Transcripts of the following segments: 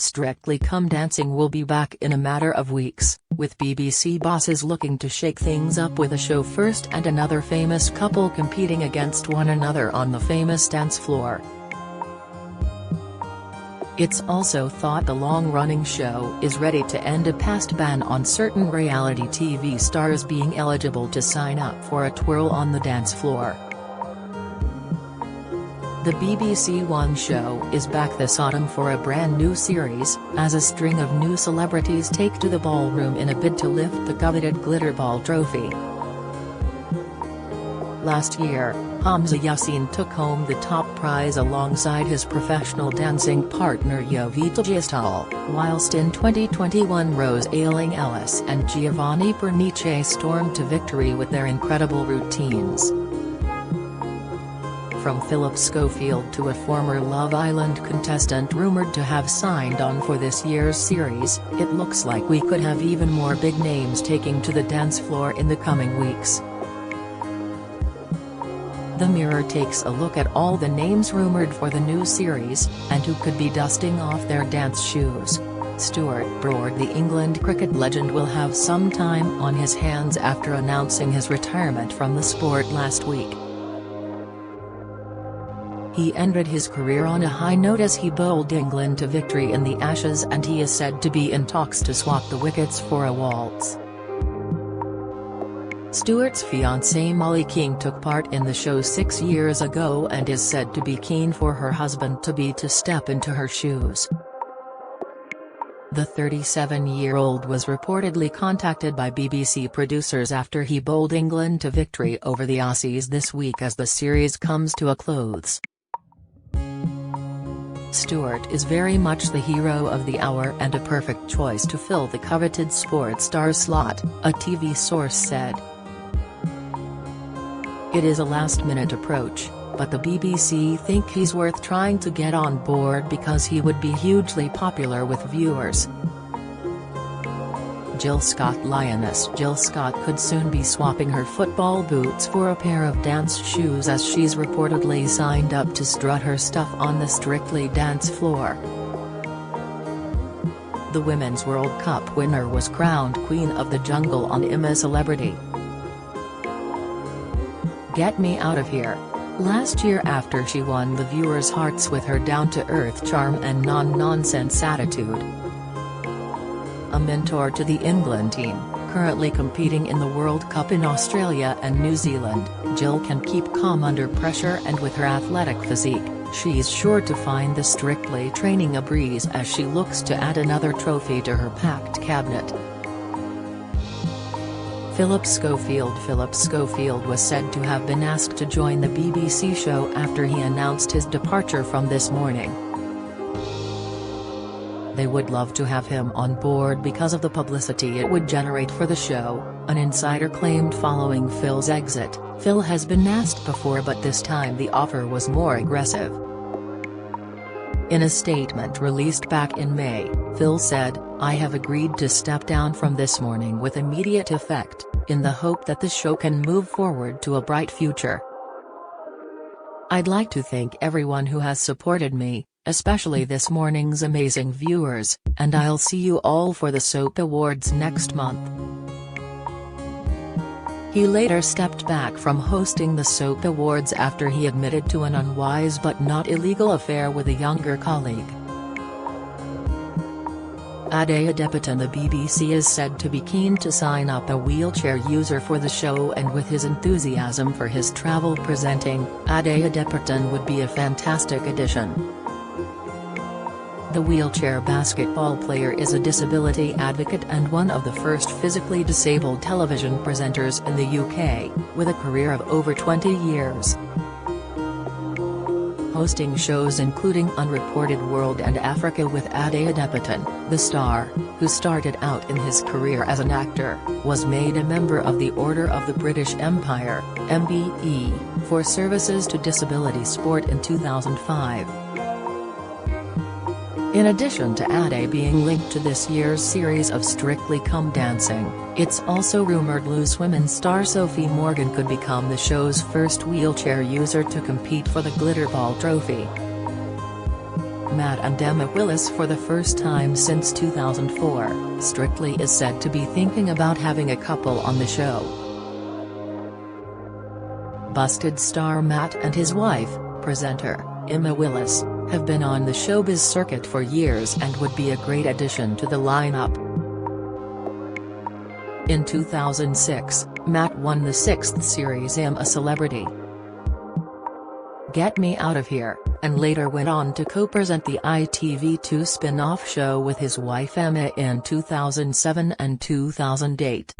Strictly Come Dancing will be back in a matter of weeks, with BBC bosses looking to shake things up with a show first and another famous couple competing against one another on the famous dance floor. It's also thought the long-running show is ready to end a past ban on certain reality TV stars being eligible to sign up for a twirl on the dance floor. The BBC One show is back this autumn for a brand new series, as a string of new celebrities take to the ballroom in a bid to lift the coveted Glitter Ball trophy. Last year, Hamza Yassin took home the top prize alongside his professional dancing partner Jovita Gistal, whilst in 2021 Rose Ayling-Ellis and Giovanni Pernice stormed to victory with their incredible routines. From Phillip Schofield to a former Love Island contestant rumoured to have signed on for this year's series, it looks like we could have even more big names taking to the dance floor in the coming weeks. The Mirror takes a look at all the names rumoured for the new series, and who could be dusting off their dance shoes. Stuart Broad, the England cricket legend, will have some time on his hands after announcing his retirement from the sport last week. He ended his career on a high note as he bowled England to victory in the Ashes, and he is said to be in talks to swap the wickets for a waltz. Stuart's fiancée Molly King took part in the show 6 years ago and is said to be keen for her husband-to-be to step into her shoes. The 37-year-old was reportedly contacted by BBC producers after he bowled England to victory over the Aussies this week as the series comes to a close. Stuart is very much the hero of the hour and a perfect choice to fill the coveted sports star slot, a TV source said. It is a last-minute approach, but the BBC think he's worth trying to get on board because he would be hugely popular with viewers. Jill Scott Lioness Jill Scott could soon be swapping her football boots for a pair of dance shoes as she's reportedly signed up to strut her stuff on the Strictly dance floor. The Women's World Cup winner was crowned Queen of the Jungle on I'm a Celebrity. Get Me Out of Here. Last year, after she won the viewers' hearts with her down-to-earth charm and non-nonsense attitude. A mentor to the England team, currently competing in the World Cup in Australia and New Zealand, Jill can keep calm under pressure, and with her athletic physique, she's sure to find the Strictly training a breeze as she looks to add another trophy to her packed cabinet. Phillip Schofield was said to have been asked to join the BBC show after he announced his departure from This Morning. They would love to have him on board because of the publicity it would generate for the show, an insider claimed following Phil's exit. Phil has been asked before, but this time the offer was more aggressive. In a statement released back in May, Phil said, "I have agreed to step down from This Morning with immediate effect, in the hope that the show can move forward to a bright future. I'd like to thank everyone who has supported me, especially This Morning's amazing viewers, and I'll see you all for the Soap Awards next month." He later stepped back from hosting the Soap Awards after he admitted to an unwise but not illegal affair with a younger colleague. Ade Adepitan. The BBC is said to be keen to sign up a wheelchair user for the show, and with his enthusiasm for his travel presenting, Ade Adepitan would be a fantastic addition. The wheelchair basketball player is a disability advocate and one of the first physically disabled television presenters in the UK, with a career of over 20 years. Hosting shows including Unreported World and Africa with Ade Adepitan, the star, who started out in his career as an actor, was made a member of the Order of the British Empire, MBE, for services to disability sport in 2005. In addition to Ade being linked to this year's series of Strictly Come Dancing, it's also rumoured loose women's star Sophie Morgan could become the show's first wheelchair user to compete for the Glitter Ball trophy. Matt and Emma Willis for the first time since 2004, Strictly is said to be thinking about having a couple on the show. Busted star Matt and his wife, presenter, Emma Willis, have been on the showbiz circuit for years and would be a great addition to the lineup. In 2006, Matt won the 6th series I'm a Celebrity. Get Me Out of Here, and later went on to co-present the ITV2 spin-off show with his wife Emma in 2007 and 2008.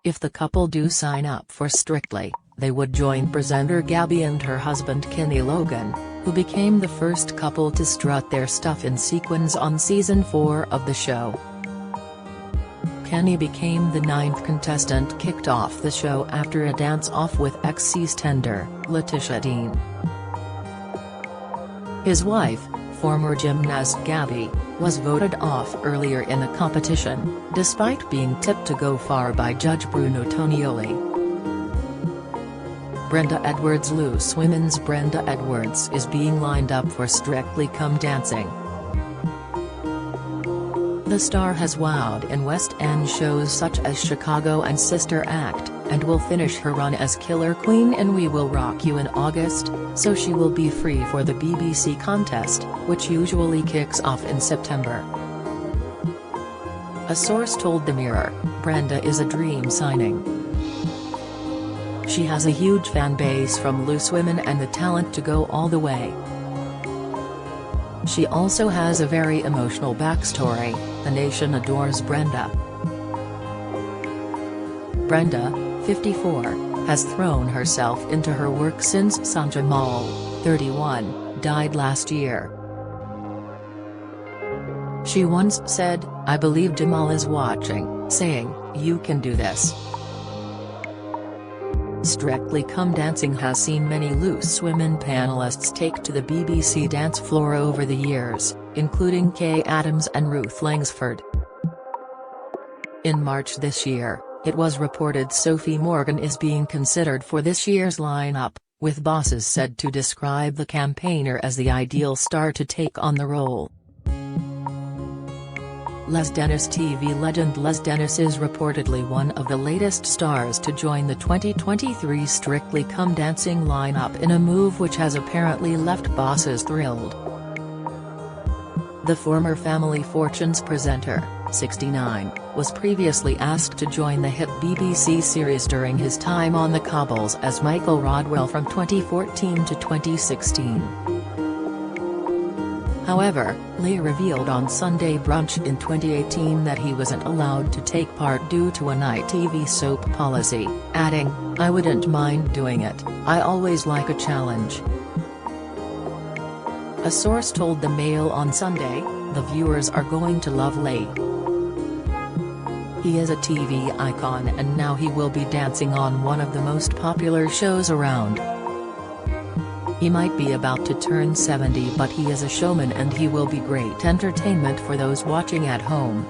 If the couple do sign up for Strictly, they would join presenter Gabby and her husband Kenny Logan, who became the first couple to strut their stuff in sequins on season 4 of the show. Kenny became the 9th contestant kicked off the show after a dance-off with ex-EastEnder, Letitia Dean. His wife, former gymnast Gabby, was voted off earlier in the competition, despite being tipped to go far by judge Bruno Tonioli. Brenda Edwards' Loose Women's Brenda Edwards is being lined up for Strictly Come Dancing. The star has wowed in West End shows such as Chicago and Sister Act, and will finish her run as Killer Queen in We Will Rock You in August, so she will be free for the BBC contest, which usually kicks off in September. A source told The Mirror, Brenda is a dream signing. She has a huge fan base from Loose Women and the talent to go all the way. She also has a very emotional backstory. The nation adores Brenda. Brenda, 54, has thrown herself into her work since Sanjay Mal, 31, died last year. She once said, "I believe Jamal is watching, saying, 'You can do this.'" Strictly Come Dancing has seen many Loose Women panelists take to the BBC dance floor over the years, including Kay Adams and Ruth Langsford. In March this year, it was reported Sophie Morgan is being considered for this year's lineup, with bosses said to describe the campaigner as the ideal star to take on the role. Les Dennis TV legend Les Dennis is reportedly one of the latest stars to join the 2023 Strictly Come Dancing lineup in a move which has apparently left bosses thrilled. The former Family Fortunes presenter, 69, was previously asked to join the hit BBC series during his time on the cobbles as Michael Rodwell from 2014 to 2016. However, Lee revealed on Sunday Brunch in 2018 that he wasn't allowed to take part due to an ITV soap policy, adding, "I wouldn't mind doing it, I always like a challenge." A source told the Mail on Sunday, "The viewers are going to love Lee. He is a TV icon and now he will be dancing on one of the most popular shows around. He might be about to turn 70 but he is a showman and he will be great entertainment for those watching at home."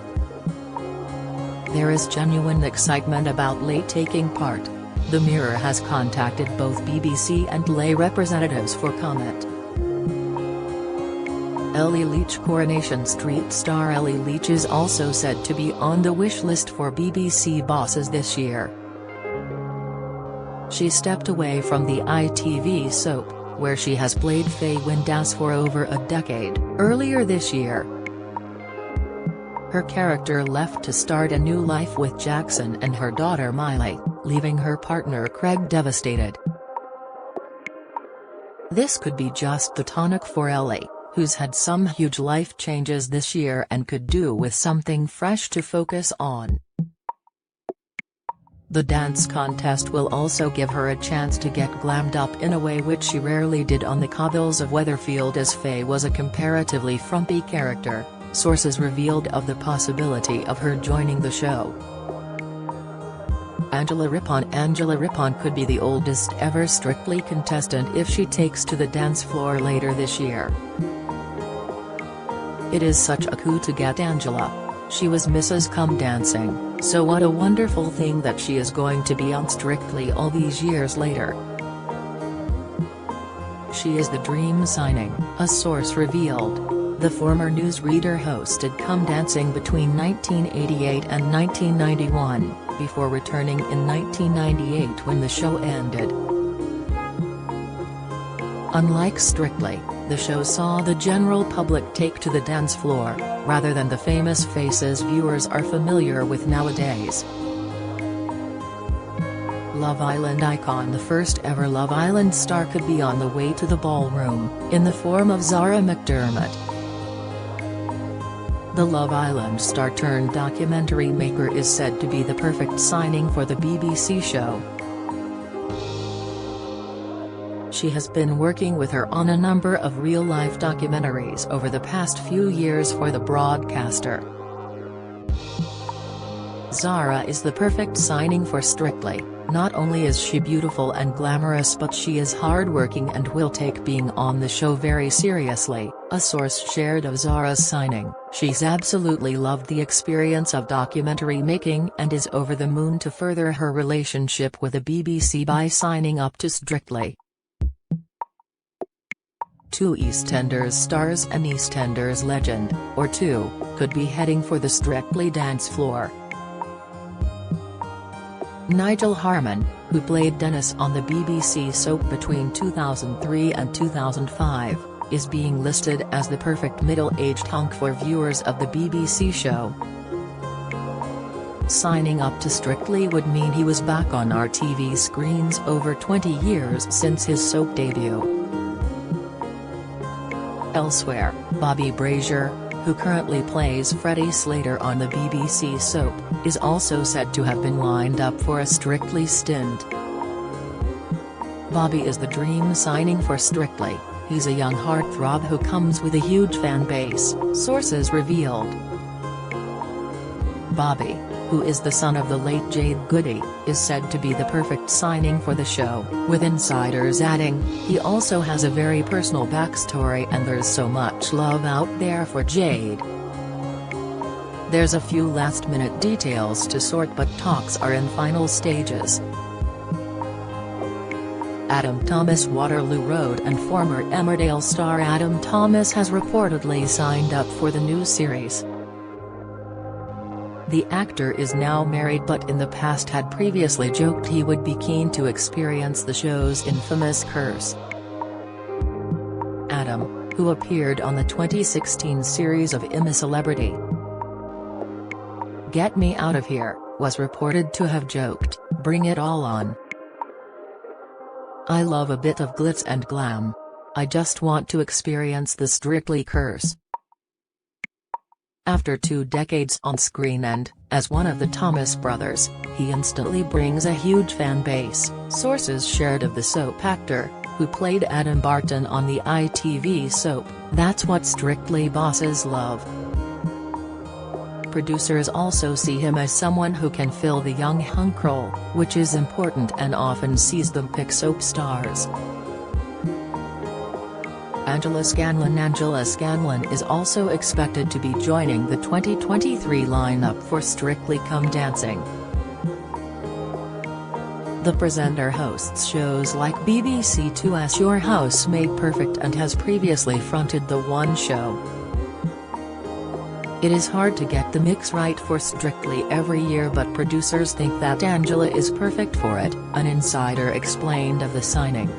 There is genuine excitement about Lee taking part. The Mirror has contacted both BBC and Lee representatives for comment. Ellie Leach Coronation Street star Ellie Leach is also said to be on the wish list for BBC bosses this year. She stepped away from the ITV soap, where she has played Faye Windass for over a decade, earlier this year. Her character left to start a new life with Jackson and her daughter Miley, leaving her partner Craig devastated. This could be just the tonic for Ellie, who's had some huge life changes this year and could do with something fresh to focus on. The dance contest will also give her a chance to get glammed up in a way which she rarely did on the cobbles of Weatherfield, as Faye was a comparatively frumpy character, sources revealed of the possibility of her joining the show. Angela Rippon could be the oldest ever Strictly contestant if she takes to the dance floor later this year. It is such a coup to get Angela. She was Mrs. Come Dancing, so what a wonderful thing that she is going to be on Strictly all these years later. She is the dream signing, a source revealed. The former newsreader hosted Come Dancing between 1988 and 1991, before returning in 1998 when the show ended. Unlike Strictly, the show saw the general public take to the dance floor, rather than the famous faces viewers are familiar with nowadays. Love Island icon. The first ever Love Island star could be on the way to the ballroom, in the form of Zara McDermott. The Love Island star turned documentary maker is said to be the perfect signing for the BBC show. She has been working with her on a number of real-life documentaries over the past few years for the broadcaster. Zara is the perfect signing for Strictly. Not only is she beautiful and glamorous, but she is hardworking and will take being on the show very seriously, a source shared of Zara's signing. She's absolutely loved the experience of documentary making and is over the moon to further her relationship with the BBC by signing up to Strictly. Two EastEnders stars and EastEnders legend, or two, could be heading for the Strictly dance floor. Nigel Harman, who played Dennis on the BBC soap between 2003 and 2005, is being listed as the perfect middle-aged hunk for viewers of the BBC show. Signing up to Strictly would mean he was back on our TV screens over 20 years since his soap debut. Elsewhere, Bobby Brazier, who currently plays Freddie Slater on the BBC soap, is also said to have been lined up for a Strictly stint. Bobby is the dream signing for Strictly. He's a young heartthrob who comes with a huge fan base, sources revealed. Bobby, who is the son of the late Jade Goody, is said to be the perfect signing for the show, with insiders adding, he also has a very personal backstory and there's so much love out there for Jade. There's a few last-minute details to sort, but talks are in final stages. Adam Thomas. Waterloo Road and former Emmerdale star Adam Thomas has reportedly signed up for the new series. The actor is now married, but in the past had previously joked he would be keen to experience the show's infamous curse. Adam, who appeared on the 2016 series of I'm a Celebrity, Get Me Out of Here, was reported to have joked, "Bring it all on. I love a bit of glitz and glam. I just want to experience the Strictly curse." After 2 decades on screen and, as one of the Thomas brothers, he instantly brings a huge fan base, sources shared of the soap actor, who played Adam Barton on the ITV soap, That's What Strictly Bosses Love. Producers also see him as someone who can fill the young hunk role, which is important and often sees them pick soap stars. Angela Scanlon is also expected to be joining the 2023 lineup for Strictly Come Dancing. The presenter hosts shows like BBC Two's Your House Made Perfect and has previously fronted The One Show. It is hard to get the mix right for Strictly every year, but producers think that Angela is perfect for it, an insider explained of the signing.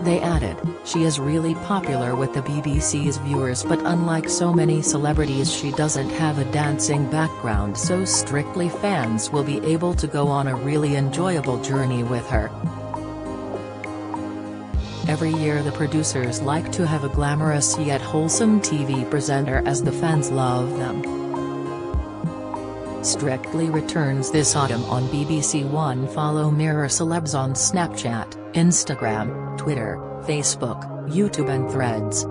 They added, she is really popular with the BBC's viewers, but unlike so many celebrities she doesn't have a dancing background, so Strictly fans will be able to go on a really enjoyable journey with her. Every year the producers like to have a glamorous yet wholesome TV presenter as the fans love them. Strictly returns this autumn on BBC One. Follow Mirror Celebs on Snapchat, Instagram, Twitter, Facebook, YouTube and Threads.